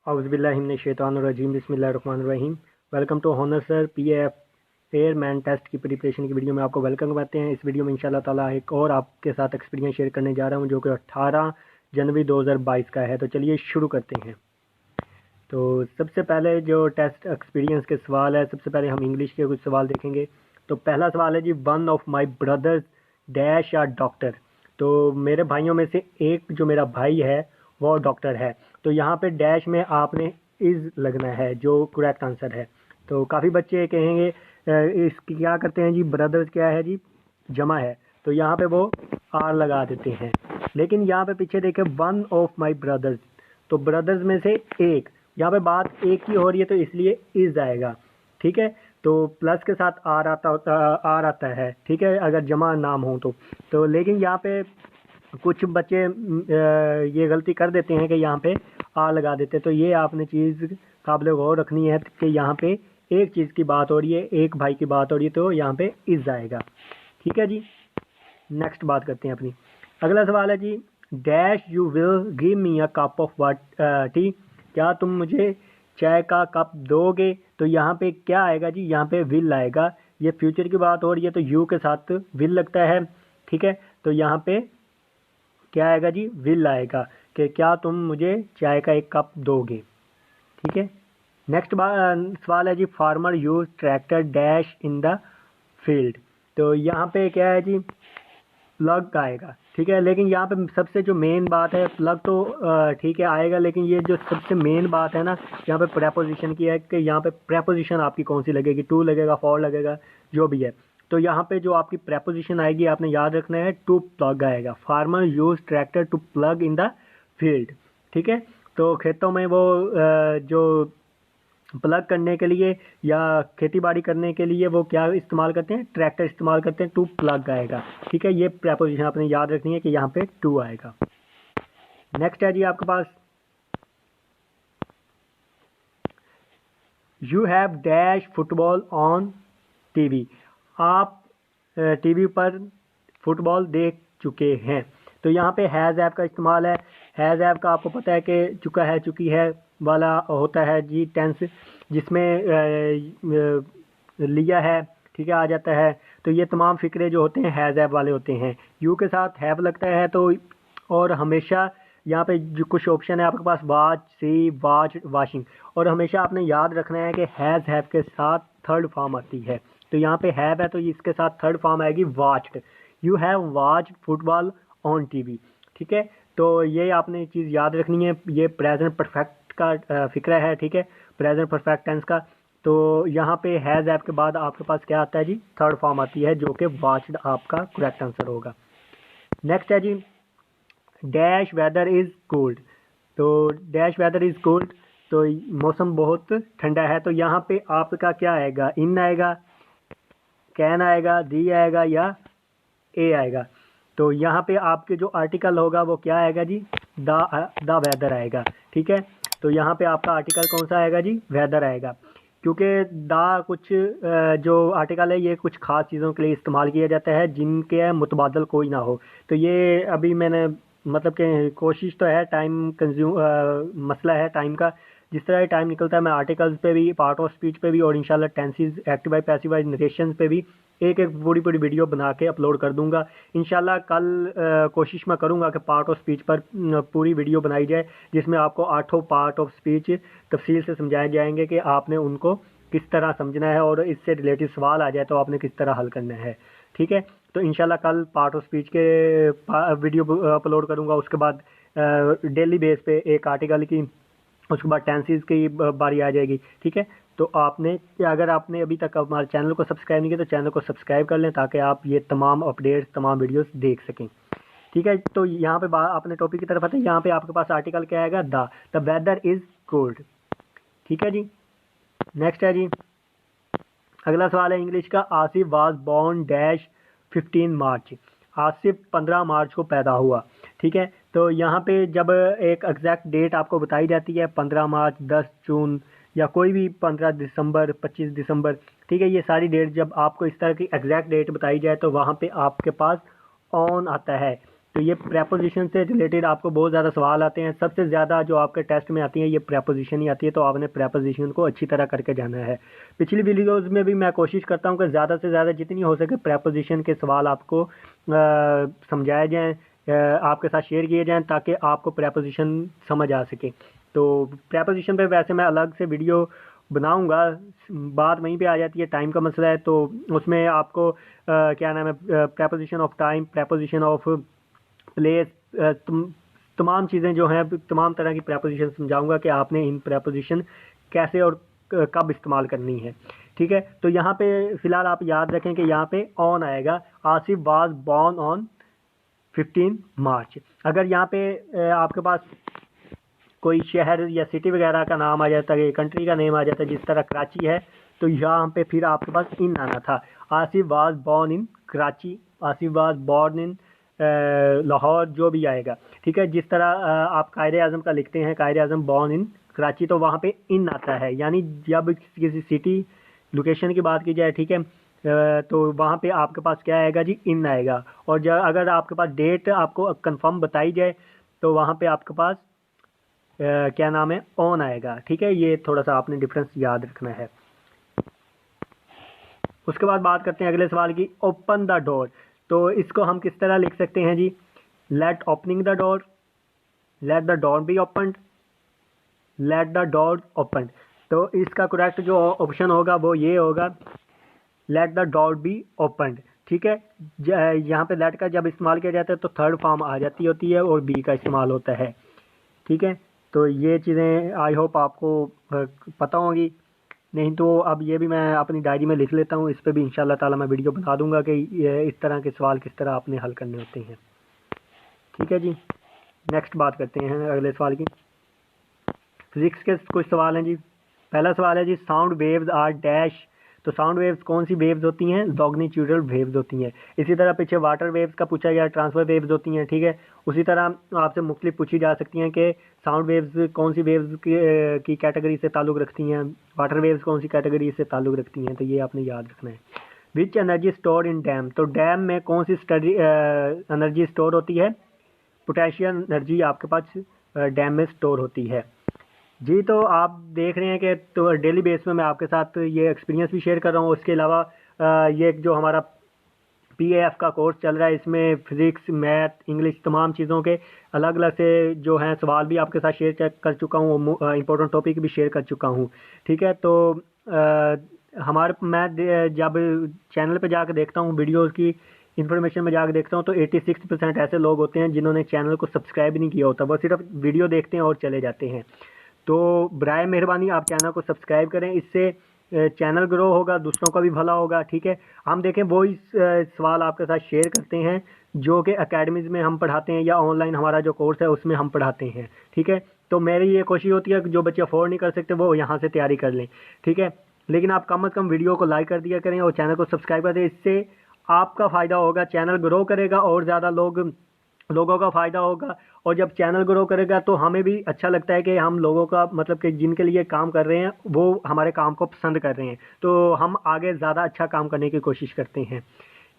औज़ुबिल्लाहिमिनश्शैतानिर्रजीम बिस्मिल्लाहिर्रहमानिर्रहीम। Welcome to honour sir PF airman test की preparation की वीडियो में आपको वेलकम करते हैं। इस वीडियो में इंशाल्लाह ताला एक और आपके साथ एक्सपीरियंस शेयर करने जा रहा हूं जो कि 18 जनवरी 2022 का है। तो चलिए शुरू करते हैं। तो सबसे पहले जो टेस्ट एक्सपीरियंस के सवाल है, सबसे पहले हम इंग्लिश के कुछ सवाल देखेंगे। तो पहला सवाल है जी, one of my brothers dash या डॉक्टर। तो मेरे भाइयों में से एक जो मेरा भाई है वो डॉक्टर है। तो यहाँ पे डैश में आपने इज लगना है जो करेक्ट आंसर है। तो काफ़ी बच्चे कहेंगे इसकी क्या करते हैं जी, ब्रदर्स क्या है जी, जमा है, तो यहाँ पे वो आर लगा देते हैं। लेकिन यहाँ पे पीछे देखें, वन ऑफ माई ब्रदर्स, तो ब्रदर्स में से एक, यहाँ पे बात एक की हो रही है तो इसलिए इज आएगा। ठीक है, तो प्लस के साथ आर आता है। ठीक है, अगर जमा नाम हो तो लेकिन यहाँ पे कुछ बच्चे ये गलती कर देते हैं कि यहाँ पे आ लगा देते हैं। तो ये आपने चीज़ काबिल गौर रखनी है कि यहाँ पे एक चीज़ की बात हो रही है, एक भाई की बात हो रही है, तो यहाँ पे इज आएगा। ठीक है जी, नेक्स्ट बात करते हैं अपनी। अगला सवाल है जी, dash you will give me a cup of tea, क्या तुम मुझे चाय का कप दोगे। तो यहाँ पे क्या आएगा जी, यहाँ पे विल आएगा। ये फ्यूचर की बात हो रही है तो यू के साथ विल लगता है। ठीक है, तो यहाँ पे क्या आएगा जी, विल आएगा कि क्या तुम मुझे चाय का एक कप दोगे। ठीक है, नेक्स्ट सवाल है जी, farmer use tractor dash in the field. तो यहाँ पे क्या है जी, प्लग आएगा। ठीक है, लेकिन यहाँ पे सबसे जो मेन बात है, प्लग तो ठीक है आएगा, लेकिन ये जो सबसे मेन बात है ना, यहाँ पे प्रेपोजिशन की है कि यहाँ पे प्रेपोजिशन आपकी कौन सी लगेगी, टू लगेगा, फॉर लगेगा, जो भी है। तो यहाँ पे जो आपकी प्रेपोजिशन आएगी आपने याद रखना है, टू प्लग आएगा। Farmer use tractor to plough in the field. ठीक है, तो खेतों में वो जो प्लग करने के लिए या खेती बाड़ी करने के लिए वो क्या इस्तेमाल करते हैं, ट्रैक्टर इस्तेमाल करते हैं, टू प्लग आएगा। ठीक है, ये प्रेपोजिशन आपने याद रखनी है कि यहाँ पे टू आएगा। नेक्स्ट है जी आपके पास, you have dash football on TV. आप टीवी पर फुटबॉल देख चुके हैं। तो यहाँ पे हैज़ ऐप का इस्तेमाल है। हैज़ ऐप का आपको पता है कि चुका है, चुकी है वाला होता है जी टेंस, जिसमें लिया है, ठीक है, आ जाता है। तो ये तमाम फिक्रे जो होते हैं हैज़ ऐप वाले होते हैं। यू के साथ हैव लगता है तो, और हमेशा यहाँ पे जो कुछ ऑप्शन है आपके पास, वाच, सी, वाच, वाशिंग, और हमेशा आपने याद रखना है कि हैज़ हैव के साथ थर्ड फॉर्म आती है। तो यहाँ पे हैव है तो इसके साथ थर्ड फॉर्म आएगी watched. You have watched football on TV. ठीक है, तो ये आपने चीज़ याद रखनी है। ये प्रेजेंट परफेक्ट का फिक्र है। ठीक है, प्रेजेंट परफेक्ट टेंस का। तो यहाँ पे हैज़ ऐप के बाद आपके पास क्या आता है जी, थर्ड फॉर्म आती है, जो कि वॉच्ड आपका करेक्ट आंसर होगा। नेक्स्ट है जी, डैश वेदर इज़ कोल्ड। तो डैश वेदर इज़ कोल्ड, तो मौसम बहुत ठंडा है। तो यहाँ पे आपका क्या आएगा, इन आएगा, कैन आएगा, दी आएगा, या ए आएगा। तो यहाँ पे आपके जो आर्टिकल होगा वो क्या आएगा जी, द वेदर आएगा। ठीक है, तो यहाँ पे आपका आर्टिकल कौन सा आएगा जी, वेदर आएगा, क्योंकि द कुछ जो आर्टिकल है ये कुछ खास चीज़ों के लिए इस्तेमाल किया जाता है जिनके मुतबादल कोई ना हो। तो ये अभी मैंने मतलब कि कोशिश तो है, टाइम कंज्यूम मसला है टाइम का। जिस तरह टाइम निकलता है मैं आर्टिकल्स पे भी, पार्ट ऑफ स्पीच पे भी, और इंशाल्लाह tenses, active voice, passive wise, narrations पे भी एक एक पूरी पूरी वीडियो बना के अपलोड कर दूंगा इंशाल्लाह। कल कोशिश मैं करूंगा कि पार्ट ऑफ स्पीच पर पूरी वीडियो बनाई जाए, जिसमें आपको 8 पार्ट ऑफ स्पीच तफसील से समझाए जाएंगे कि आपने उनको किस तरह समझना है, और इससे रिलेटेड सवाल आ जाए तो आपने किस तरह हल करना है। ठीक है, तो इंशाल्लाह कल पार्ट ऑफ स्पीच के वीडियो अपलोड करूंगा। उसके बाद डेली बेस पे एक आर्टिकल की, उसके बाद टेंसेस की बारी आ जाएगी। ठीक है, तो आपने, अगर आपने अभी तक हमारे चैनल को सब्सक्राइब नहीं किया तो चैनल को सब्सक्राइब कर लें, ताकि आप ये तमाम अपडेट्स, तमाम वीडियोस देख सकें। ठीक है, तो यहाँ पे अपने टॉपिक की तरफ आते हैं। यहाँ पे आपके पास आर्टिकल क्या आएगा, द वेदर इज़ कोल्ड। ठीक है जी, नेक्स्ट है जी, अगला सवाल है इंग्लिश का, आसिफ वाज बॉर्न डैश 15 मार्च। आसिफ 15 मार्च को पैदा हुआ। ठीक है, तो यहाँ पे जब एक एग्जैक्ट डेट आपको बताई जाती है, 15 मार्च, 10 जून, या कोई भी 15 दिसंबर, 25 दिसंबर, ठीक है, ये सारी डेट जब आपको इस तरह की एग्जैक्ट डेट बताई जाए तो वहाँ पे आपके पास ऑन आता है। तो ये प्रेपोजिशन से रिलेटेड आपको बहुत ज़्यादा सवाल आते हैं। सबसे ज़्यादा जो आपके टेस्ट में आती हैं ये प्रेपोजिशन ही आती है, तो आपने प्रेपोजिशन को अच्छी तरह करके जाना है। पिछली वीडियोज़ में भी मैं कोशिश करता हूँ कि ज़्यादा से ज़्यादा जितनी हो सके प्रेपोजिशन के सवाल आपको समझाए जाएँ, आपके साथ शेयर किए जाएँ, ताकि आपको प्रेपोजिशन समझ आ सके। तो प्रेपोजिशन पे वैसे मैं अलग से वीडियो बनाऊंगा, बात वहीं पे आ जाती है, टाइम का मसला है। तो उसमें आपको क्या नाम है, preposition of time, preposition of place, तमाम चीज़ें जो हैं, तमाम तरह की प्रेपोजिशन समझाऊंगा कि आपने इन प्रेपोजिशन कैसे और कब इस्तेमाल करनी है। ठीक है, तो यहाँ पे फ़िलहाल आप याद रखें कि यहाँ पे ऑन आएगा। आसिफ वाज बॉर्न ऑन 15 मार्च। अगर यहाँ पे आपके पास कोई शहर या सिटी वगैरह का नाम आ जाता है, कंट्री का नेम आ जाता है, जिस तरह कराची है, तो यहाँ पे फिर आपके पास इन आना था। Asif was born in Karachi, Asif was born in Lahore, जो भी आएगा। ठीक है, जिस तरह आप कायदे आज़म का लिखते हैं, कायदे आज़म बॉर्न इन कराची, तो वहाँ पे इन आता है। यानी जब किसी सिटी लोकेशन की बात की जाए, ठीक है, तो वहाँ पे आपके पास क्या आएगा जी, इन आएगा। और जब अगर आपके पास डेट आपको कंफर्म बताई जाए, तो वहाँ पे आपके पास क्या नाम है, ऑन आएगा। ठीक है, ये थोड़ा सा आपने डिफरेंस याद रखना है। उसके बाद बात करते हैं अगले सवाल की, ओपन द डोर। तो इसको हम किस तरह लिख सकते हैं जी, let opening the door, let the door be open, let the door open. तो इसका करेक्ट जो ऑप्शन होगा वो ये होगा, let the door be open. ठीक है, यहाँ पे लेट का जब इस्तेमाल किया जाता है तो थर्ड फॉर्म आ जाती होती है और बी का इस्तेमाल होता है। ठीक है, तो ये चीज़ें आई होप आपको पता होंगी। नहीं तो अब ये भी मैं अपनी डायरी में लिख लेता हूँ, इस पर भी इंशाल्लाह ताला मैं वीडियो बना दूंगा कि ये इस तरह के सवाल किस तरह आपने हल करने होते हैं। ठीक है जी, नेक्स्ट बात करते हैं अगले सवाल की। फिजिक्स के कुछ सवाल हैं जी। पहला सवाल है जी, साउंड वेव्स आर डैश। तो साउंड वेव्स कौन सी वेव्स होती हैं, लॉन्गिट्यूडल वेव्स होती हैं। इसी तरह पीछे वाटर वेव्स का पूछा गया, ट्रांसफर वेव्स होती हैं। ठीक है, उसी तरह आपसे मुख्तलिफ पूछी जा सकती हैं कि साउंड वेव्स कौन सी वेव्स की कैटेगरी से ताल्लुक़ रखती हैं, वाटर वेव्स कौन सी कैटेगरी से ताल्लुक़ रखती हैं। तो ये आपने याद रखना है। Which energy store in dam. तो डैम में कौन सी एनर्जी स्टोर होती है, पोटेंशियल एनर्जी आपके पास डैम में स्टोर होती है जी। तो आप देख रहे हैं कि तो डेली बेस में मैं आपके साथ ये एक्सपीरियंस भी शेयर कर रहा हूँ। उसके अलावा ये जो हमारा PAF का कोर्स चल रहा है, इसमें फिज़िक्स, मैथ, इंग्लिश, तमाम चीज़ों के अलग अलग से जो हैं सवाल भी आपके साथ शेयर कर चुका हूँ, इंपॉर्टेंट टॉपिक भी शेयर कर चुका हूँ। ठीक है, तो मैं जब चैनल पे जाकर देखता हूँ, वीडियोज़ की इन्फॉर्मेशन में जाकर देखता हूँ, तो 86% ऐसे लोग होते हैं जिन्होंने चैनल को सब्सक्राइब नहीं किया होता, वो सिर्फ वीडियो देखते हैं और चले जाते हैं। तो बराए मेहरबानी आप चैनल को सब्सक्राइब करें, इससे चैनल ग्रो होगा, दूसरों का भी भला होगा। ठीक है, हम देखें वो इस सवाल आपके साथ शेयर करते हैं जो कि अकेडमीज़ में हम पढ़ाते हैं या ऑनलाइन हमारा जो कोर्स है उसमें हम पढ़ाते हैं। ठीक है, तो मेरी ये कोशिश होती है कि जो बच्चे अफोर्ड नहीं कर सकते वो यहाँ से तैयारी कर लें। ठीक है, लेकिन आप कम से कम वीडियो को लाइक कर दिया करें और चैनल को सब्सक्राइब कर दें, इससे आपका फ़ायदा होगा, चैनल ग्रो करेगा और ज़्यादा लोगों का फ़ायदा होगा। और जब चैनल ग्रो करेगा तो हमें भी अच्छा लगता है कि हम लोगों का मतलब कि जिनके लिए काम कर रहे हैं वो हमारे काम को पसंद कर रहे हैं, तो हम आगे ज़्यादा अच्छा काम करने की कोशिश करते हैं।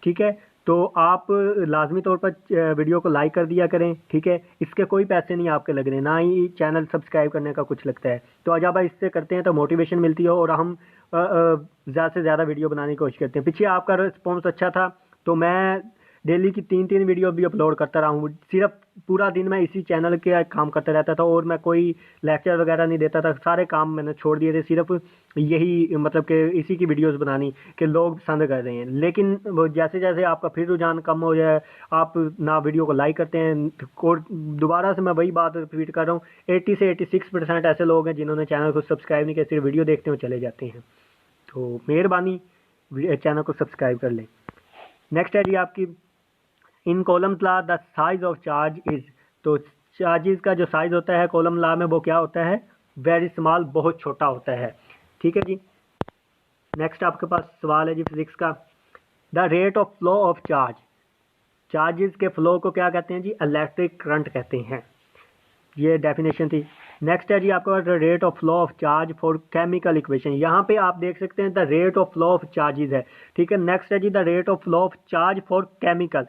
ठीक है, तो आप लाजमी तौर पर वीडियो को लाइक कर दिया करें। ठीक है, इसके कोई पैसे नहीं आपके लग रहे, ना ही चैनल सब्सक्राइब करने का कुछ लगता है। तो जब आप इससे करते हैं तो मोटिवेशन मिलती है और हम ज़्यादा से ज़्यादा वीडियो बनाने की कोशिश करते हैं। पीछे आपका रिस्पॉन्स अच्छा था तो मैं डेली की 3-3 वीडियो भी अपलोड करता रहा हूँ। सिर्फ पूरा दिन मैं इसी चैनल के काम करता रहता था और मैं कोई लेक्चर वगैरह नहीं देता था, सारे काम मैंने छोड़ दिए थे, सिर्फ यही मतलब कि इसी की वीडियोस बनानी कि लोग पसंद कर रहे हैं। लेकिन वो जैसे जैसे आपका फिर रुझान कम हो जाए, आप ना वीडियो को लाइक करते हैं, और दोबारा से मैं वही बात रिपीट कर रहा हूँ, 80 से 86% ऐसे लोग हैं जिन्होंने चैनल को सब्सक्राइब नहीं किया, सिर्फ वीडियो देखते हुए चले जाते हैं। तो मेहरबानी चैनल को सब्सक्राइब कर लें। नेक्स्ट है जी आपकी, इन कॉलम ला the size of charge is. तो चार्जेस का जो साइज होता है कॉलम ला में वो क्या होता है, वेरी स्मॉल, बहुत छोटा होता है। ठीक है जी, नेक्स्ट आपके पास सवाल है जी फिजिक्स का, the rate of flow of charge. Charges के फ्लो को क्या कहते हैं जी, इलेक्ट्रिक करंट कहते हैं। ये डेफिनेशन थी। नेक्स्ट है जी आपका rate of flow of charge for chemical equation. यहाँ पे आप देख सकते हैं the rate of flow of charges है। ठीक है, नेक्स्ट है जी the rate of flow of charge for chemical.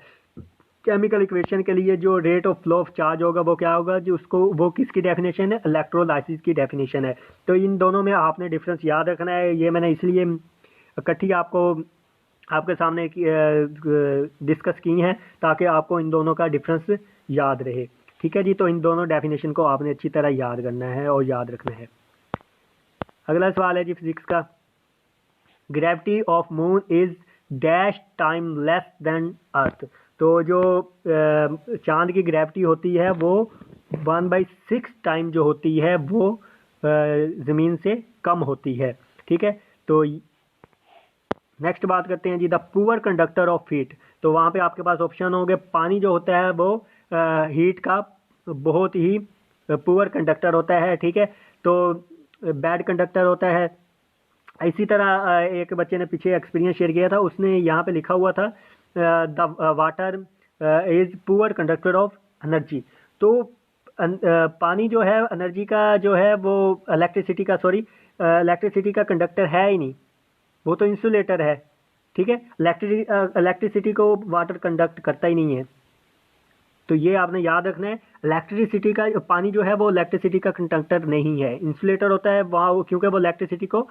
Chemical equation के लिए जो rate of flow of charge होगा वो क्या होगा, जो उसको वो किसकी डेफिनेशन है, इलेक्ट्रोलाइसिस की डेफिनेशन है। तो इन दोनों में आपने डिफरेंस याद रखना है। ये मैंने इसलिए इकट्ठी आपको आपके सामने डिस्कस की हैं ताकि आपको इन दोनों का डिफरेंस याद रहे। ठीक है जी, तो इन दोनों डेफिनेशन को आपने अच्छी तरह याद करना है और याद रखना है। अगला सवाल है जी फिजिक्स का, gravity of moon is dash time less than earth. तो जो चांद की ग्रेविटी होती है वो 1/6 टाइम जो होती है वो ज़मीन से कम होती है। ठीक है, तो नेक्स्ट बात करते हैं जी, the poor conductor of heat. तो वहाँ पे आपके पास ऑप्शन होंगे, पानी जो होता है वो हीट का बहुत ही पुअर कंडक्टर होता है। ठीक है, तो बैड कंडक्टर होता है। इसी तरह एक बच्चे ने पीछे एक्सपीरियंस शेयर किया था, उसने यहाँ पे लिखा हुआ था the water is poor conductor of energy. तो पानी जो है एनर्जी का जो है वो इलेक्ट्रिसिटी का कंडक्टर है ही नहीं, वो तो इंसुलेटर है। ठीक है, इलेक्ट्रिसिटी को वाटर कंडक्ट करता ही नहीं है। तो ये आपने याद रखना है, इलेक्ट्रिसिटी का पानी जो है वो इलेक्ट्रिसिटी का कंडक्टर नहीं है, इंसुलेटर होता है वहाँ, क्योंकि वो इलेक्ट्रिसिटी को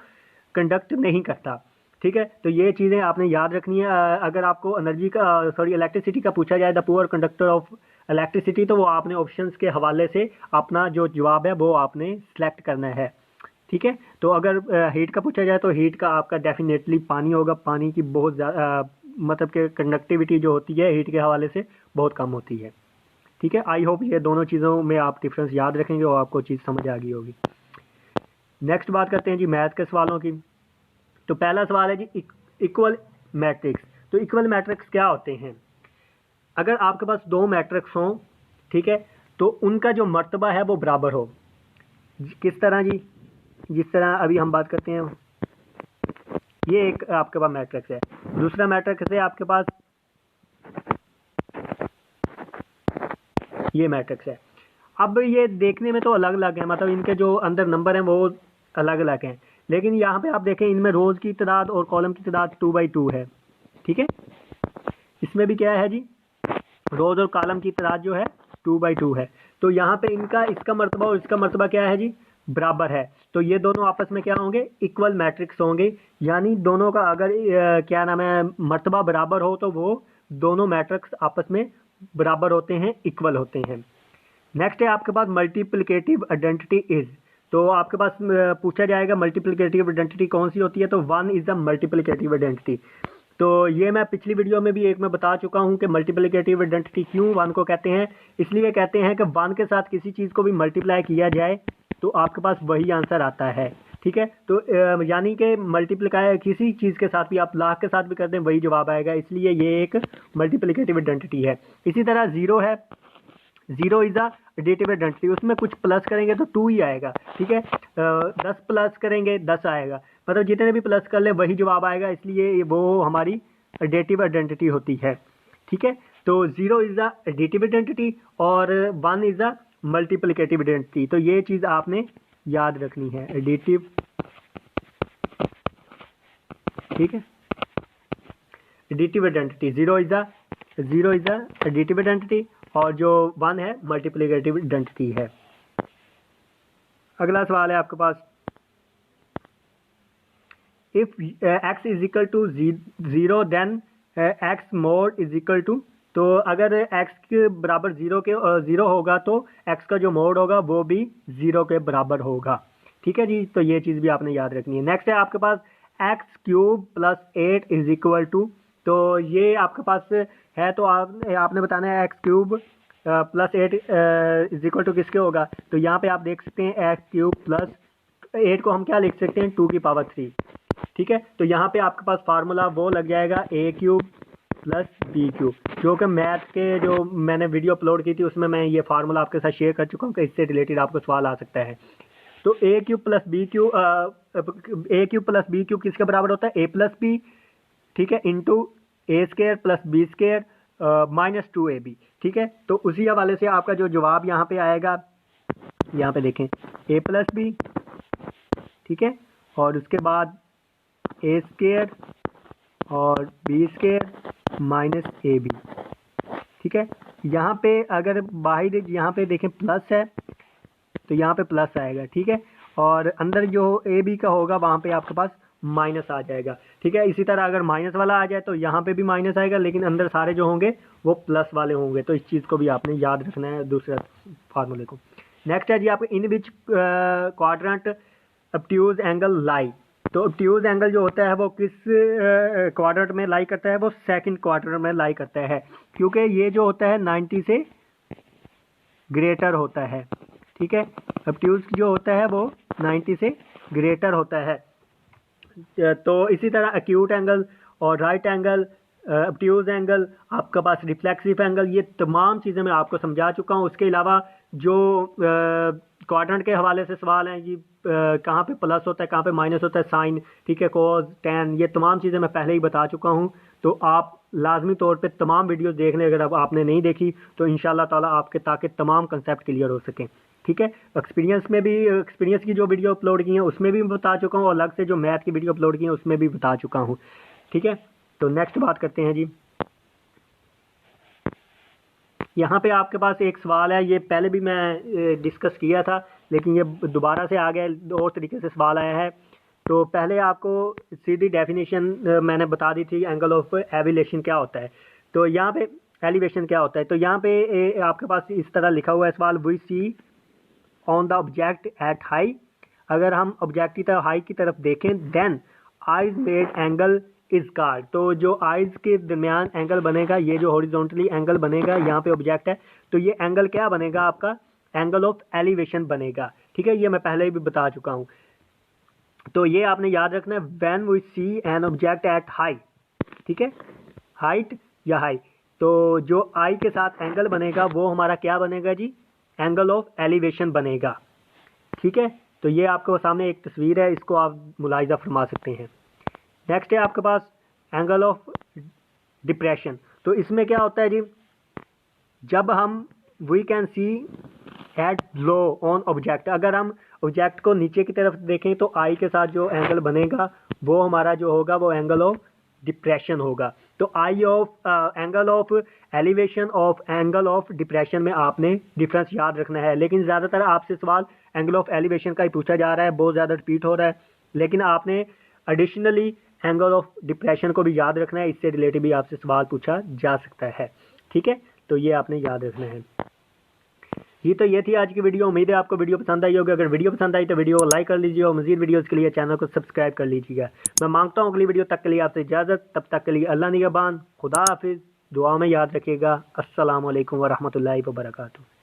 कंडक्ट नहीं करता। ठीक है, तो ये चीज़ें आपने याद रखनी है। अगर आपको इलेक्ट्रिसिटी का पूछा जाए the poor conductor of electricity, तो वो आपने ऑप्शंस के हवाले से अपना जो जवाब है वो आपने सेलेक्ट करना है। ठीक है, तो अगर हीट का पूछा जाए तो हीट का आपका डेफिनेटली पानी होगा। पानी की बहुत ज़्यादा मतलब कि कंडक्टिविटी जो होती है हीट के हवाले से बहुत कम होती है। ठीक है, आई होप ये दोनों चीज़ों में आप डिफरेंस याद रखेंगे और आपको चीज़ समझ आ गई होगी। नेक्स्ट बात करते हैं जी मैथ के सवालों की। तो पहला सवाल है जी इक्वल मैट्रिक्स। तो इक्वल मैट्रिक्स क्या होते हैं? अगर आपके पास दो मैट्रिक्स हों, ठीक है, तो उनका जो मर्तबा है वो बराबर हो। किस तरह जी? जिस तरह अभी हम बात करते हैं, ये एक आपके पास मैट्रिक्स है, दूसरा मैट्रिक्स है आपके पास ये मैट्रिक्स है। अब ये देखने में तो अलग अलग है, मतलब इनके जो अंदर नंबर हैं वो अलग अलग हैं, लेकिन यहाँ पे आप देखें इनमें रोज़ की तादाद और कॉलम की तादाद 2/2 है। ठीक है, इसमें भी क्या है जी, रोज़ और कॉलम की तादाद जो है 2/2 है। तो यहाँ पे इनका इसका मर्तबा और इसका मर्तबा क्या है जी, बराबर है। तो ये दोनों आपस में क्या होंगे, इक्वल मैट्रिक्स होंगे। यानी दोनों का अगर क्या नाम है मर्तबा बराबर हो तो वो दोनों मैट्रिक्स आपस में बराबर होते हैं, इक्वल होते हैं। नेक्स्ट है आपके पास मल्टीप्लिकेटिव आइडेंटिटी इज। तो आपके पास पूछा जाएगा मल्टीप्लिकेटिव आइडेंटिटी कौन सी होती है, तो 1 इज द मल्टीप्लिकेटिव आइडेंटिटी। तो ये मैं पिछली वीडियो में भी एक मैं बता चुका हूँ कि मल्टीप्लिकेटिव आइडेंटिटी क्यों 1 को कहते हैं। इसलिए कहते हैं कि 1 के साथ किसी चीज़ को भी मल्टीप्लाई किया जाए तो आपके पास वही आंसर आता है। ठीक है, तो यानी कि मल्टीप्लाई किसी चीज़ के साथ भी आप लाख के साथ भी कर दें वही जवाब आएगा, इसलिए ये एक मल्टीप्लिकेटिव आइडेंटिटी है। इसी तरह 0 है, 0 इज द एडिटिव आइडेंटिटी, उसमें कुछ प्लस करेंगे तो 2 ही आएगा। ठीक है, 10 प्लस करेंगे 10 आएगा, मतलब जितने भी प्लस कर ले वही जवाब आएगा, इसलिए वो हमारी एडिटिव आइडेंटिटी होती है। ठीक है, तो 0 इज द एडिटिव आइडेंटिटी और 1 इज द मल्टीप्लिकेटिव आइडेंटिटी। तो ये चीज़ आपने याद रखनी है, एडिटिव। ठीक है, additive identity 0 is the additive identity और जो 1 है मल्टीप्लिकेटिव आइडेंटिटी है। अगला सवाल है आपके पास, if x is equal to 0 then x mode is equal to. तो अगर x के बराबर 0 होगा तो x का जो मोड होगा वो भी 0 के बराबर होगा। ठीक है जी, तो ये चीज़ भी आपने याद रखनी है। नेक्स्ट है आपके पास x³ + 8 इज इक्वल टू। तो ये आपके पास है, तो आपने बताना है x³ + 8 इज इक्वल टू किसके होगा। तो यहाँ पे आप देख सकते हैं x³ + 8 को हम क्या लिख सकते हैं, 2⁵। ठीक है, तो यहाँ पे आपके पास फार्मूला वो लग जाएगा a³ + b³, जो कि मैथ के जो मैंने वीडियो अपलोड की थी उसमें मैं ये फार्मूला आपके साथ शेयर कर चुका हूँ कि इससे रिलेटेड आपको सवाल आ सकता है। तो a³ + b³ किसके बराबर होता है, a + b। ठीक है, इंटू a² + b² - 2ab। ठीक है, तो उसी हवाले से आपका जो जवाब यहाँ पे आएगा, यहाँ पे देखें a + b। ठीक है, और उसके बाद a² और b² - ab। ठीक है। यहाँ पे अगर बाहर यहाँ पे देखें प्लस है तो यहाँ पे प्लस आएगा, ठीक है, और अंदर जो ए बी का होगा वहाँ पे आपके पास माइनस आ जाएगा, ठीक है। इसी तरह अगर माइनस वाला आ जाए तो यहाँ पे भी माइनस आएगा, लेकिन अंदर सारे जो होंगे वो प्लस वाले होंगे। तो इस चीज़ को भी आपने याद रखना है दूसरे फार्मूले को। नेक्स्ट है जी आपके इन विच क्वाड्रेंट ऑब्ट्यूज एंगल लाई। तो ऑब्ट्यूज एंगल जो होता है वो किस क्वाड्रेंट में लाई करता है, वो सेकंड क्वाड्रेंट में लाई करता है, क्योंकि ये जो होता है 90 से ग्रेटर होता है, ठीक है। ऑब्ट्यूज जो होता है वो 90 से ग्रेटर होता है। तो इसी तरह एक्यूट एंगल और राइट एंगल, ऑब्ट्यूज एंगल, आपका पास रिफ्लेक्सिव एंगल, ये तमाम चीज़ें मैं आपको समझा चुका हूँ। उसके अलावा जो क्वाड्रेंट के हवाले से सवाल हैं जी, कहाँ पे प्लस होता है, कहाँ पे माइनस होता है, साइन, ठीक है, कोस, टेन, ये तमाम चीज़ें मैं पहले ही बता चुका हूँ। तो आप लाजमी तौर पे तमाम वीडियोस देख लें, अगर अब आपने नहीं देखी तो इंशाल्लाह ताला आपके ताकि तमाम कंसेप्ट क्लियर हो सकें, ठीक है। एक्सपीरियंस में भी, एक्सपीरियंस की जो वीडियो अपलोड की है उसमें भी बता चुका हूँ, और अलग से जो मैथ की वीडियो अपलोड की है उसमें भी बता चुका हूँ, ठीक है। तो नेक्स्ट बात करते हैं जी। यहाँ पे आपके पास एक सवाल है, ये पहले भी मैं डिस्कस किया था लेकिन ये दोबारा से आ गया, और तरीके से सवाल आया है। तो पहले आपको सीधी डेफिनेशन मैंने बता दी थी, एंगल ऑफ एलिवेशन क्या होता है, तो यहाँ पे एलिवेशन क्या होता है। तो यहाँ पे आपके पास इस तरह लिखा हुआ है सवाल, we see on the object at high. अगर हम ऑब्जेक्ट की तरफ हाई की तरफ देखें, then eyes made angle is called. तो जो आइज के दरमियान एंगल बनेगा, ये जो हॉरिजॉन्टली एंगल बनेगा, यहाँ पे ऑब्जेक्ट है तो ये एंगल क्या बनेगा आपका, एंगल ऑफ एलिवेशन बनेगा, ठीक है। ये मैं पहले भी बता चुका हूँ। तो ये आपने याद रखना है, when we see an object at high, ठीक है, हाइट या हाई, तो जो आई के साथ एंगल बनेगा वो हमारा क्या बनेगा जी, एंगल ऑफ एलिवेशन बनेगा, ठीक है। तो ये आपके सामने एक तस्वीर है, इसको आप मुलाहिजा फरमा सकते हैं। नेक्स्ट है आपके पास एंगल ऑफ डिप्रेशन। तो इसमें क्या होता है जी, जब हम we can see at low on object, अगर हम ऑब्जेक्ट को नीचे की तरफ देखें तो आई के साथ जो एंगल बनेगा वो हमारा जो होगा वो एंगल ऑफ डिप्रेशन होगा। तो I of angle of elevation of angle of depression में आपने डिफरेंस याद रखना है। लेकिन ज़्यादातर आपसे सवाल एंगल ऑफ एलिवेशन का ही पूछा जा रहा है, बहुत ज़्यादा रिपीट हो रहा है, लेकिन आपने एडिशनली एंगल ऑफ डिप्रेशन को भी याद रखना है, इससे रिलेटेड भी आपसे सवाल पूछा जा सकता है, ठीक है। तो ये आपने याद रखना है। ये थी आज की वीडियो। उम्मीद है आपको वीडियो पसंद आई होगी। अगर वीडियो पसंद आई तो वीडियो को लाइक कर लीजिए और मज़ीद वीडियोज़ के लिए चैनल को सब्सक्राइब कर लीजिएगा। मैं मांगता हूँ अगली वीडियो तक के लिए आपसे इजाज़त। तब तक के लिए अल्लाह निगहबान, खुदा हाफिज़, दुआ में याद रखिएगा। अस्सलामु अलैकुम व रहमतुल्लाहि व बरकातुहू।